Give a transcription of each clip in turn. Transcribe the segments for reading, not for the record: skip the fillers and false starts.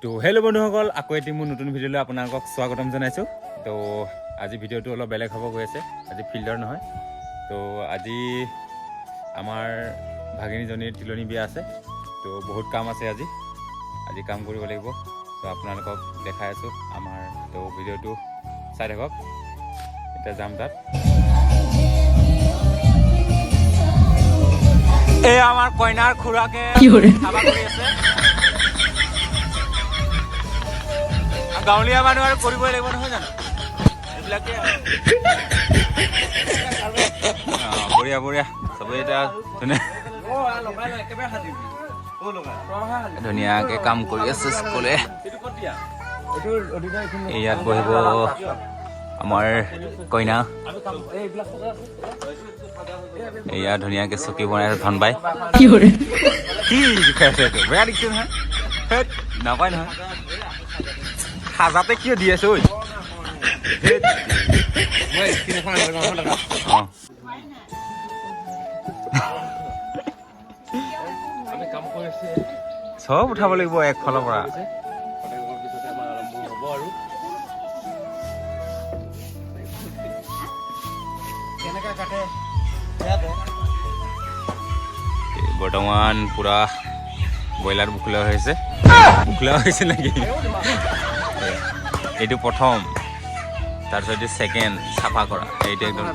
তো হেল্ল' বন্ধুসকল, আকৌ এটি মোৰ নতুন ভিডিঅ'লৈ আপোনালোকক স্বাগতম জনাইছোঁ। তো আজি ভিডিঅ'টো অলপ বেলেগ হ'ব গৈ আছে, আজি ফিল্ডৰ নহয়। তো আজি আমাৰ ভাগিনীজনীৰ তিলনী বিয়া আছে। তো বহুত কাম আছে আজি কাম কৰিব লাগিব। তো আপোনালোকক দেখাই আছোঁ আমাৰ। তো ভিডিঅ'টো চাই থাকক, এতিয়া যাম তাত। এই আমাৰ কইনাৰ খুৰাকে খাবা কৰি আছে। গাঁৱলীয়া মানুহ আৰু কৰিবই লাগিব নহয় জানো, এইবিলাকে বঢ়িয়া বঢ়িয়া চবেই এতিয়া ধুনীয়াকে কাম কৰি আছে সকলোৱে। ইয়াত বহিব আমাৰ কইনা। এয়া ধুনীয়াকে চকী বনাই আছে ধন বাই। কি দেখাই আছে এইটো বেয়া দেখিছে নহয়, নাপায় নহয় সাজাতে কিয় দি আছে ঐ। চব উঠাব লাগিব একফালৰ পৰা। বৰ্তমান পুৰা ব্ৰইলাৰ বুখলা হৈছে নেকি? এইটো প্ৰথম, তাৰপিছত এইটো ছেকেণ্ড চাফা কৰা, এইটো একদম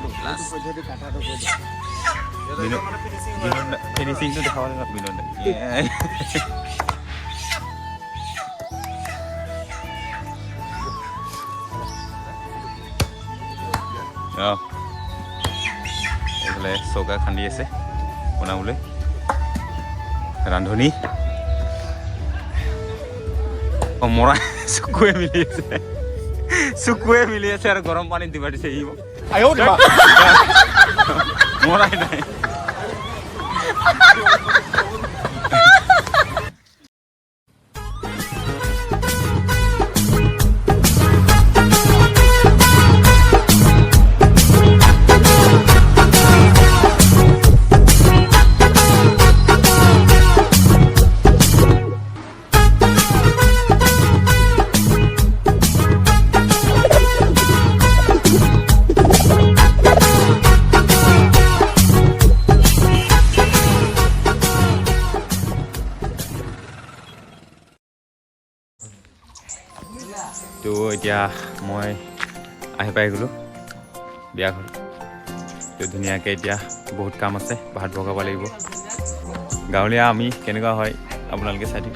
ফিনিচিংটো দেখাব লাগিব বিনোদ। এইফালে চৌকা খান্দি আছে বনাবলৈ, ৰান্ধনি মৰা চকুৱে মিলি আছে আৰু গৰম পানীত দিবা দিছে। মৰাই নাই। তো এতিয়া মই আহি পাই গ'লোঁ বিয়াঘৰ। তো ধুনীয়াকৈ এতিয়া বহুত কাম আছে, ভাত বগাব লাগিব। গাঁৱলীয়া আমি কেনেকুৱা হয় আপোনালোকে চাই দিম।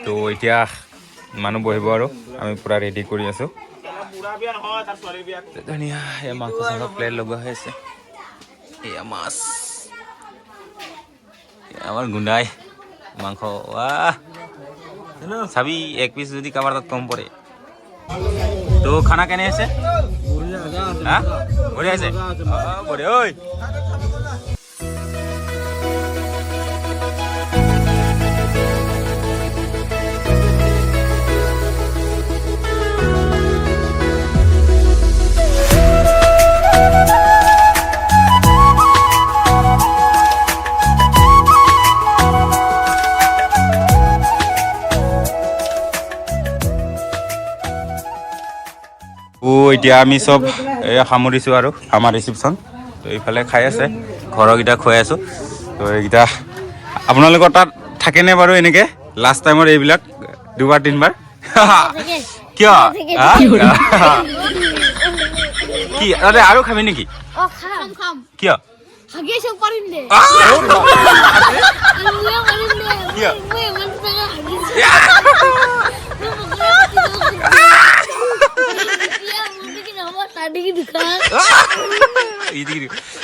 তো এতিয়া মানুহ বহিব আৰু আমি পুৰা ৰেডি কৰি আছোঁ। ধুনীয়া এয়া মাংস চাংস প্লেট লগোৱা হৈ আছে। এয়া মাছ, আমাৰ গুন্দাই মাংস। চাবি এক পিচ যদি কাৰোবাৰ তাত কম পৰে। তো খানা কেনে আছে? বঢ়িয়া আছে, বঢ়িয়া ঐ। এতিয়া আমি চব সামৰিছোঁ আৰু আমাৰ ৰিচিপশ্যন। তো এইফালে খাই আছে, ঘৰৰকেইটা খুৱাই আছোঁ। তো এইকেইটা আপোনালোকৰ তাত থাকেনে বাৰু এনেকৈ লাষ্ট টাইমত এইবিলাক 2বাৰ 3বাৰ? কিয় কি আৰু খাবি নেকি? কিয়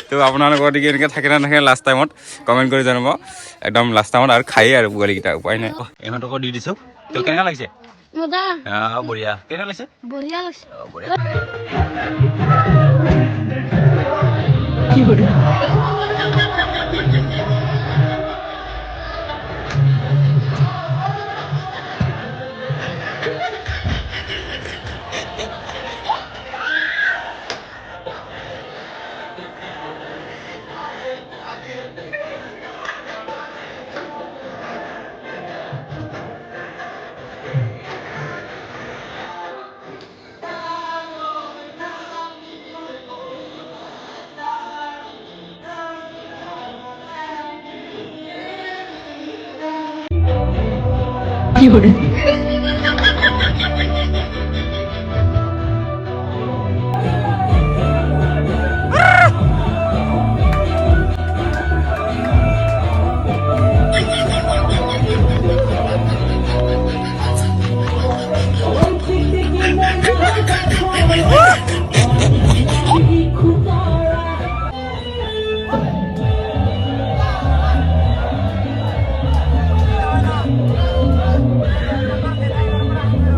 তো আপোনালোকৰ দিকে এনেকৈ থাকে না নাথাকে লাষ্ট টাইমত কমেণ্ট কৰি জনাব। একদম লাষ্ট টাইমত আৰু খায়েই আৰু পোৱালিকেইটা উপায় নাই। ইহঁতকো দি দিছোঁ। তো কেনেকুৱা লাগিছে? বঢ়িয়া। কেনেকুৱা লাগিছে? বঢ়িয়া লাগিছে। কি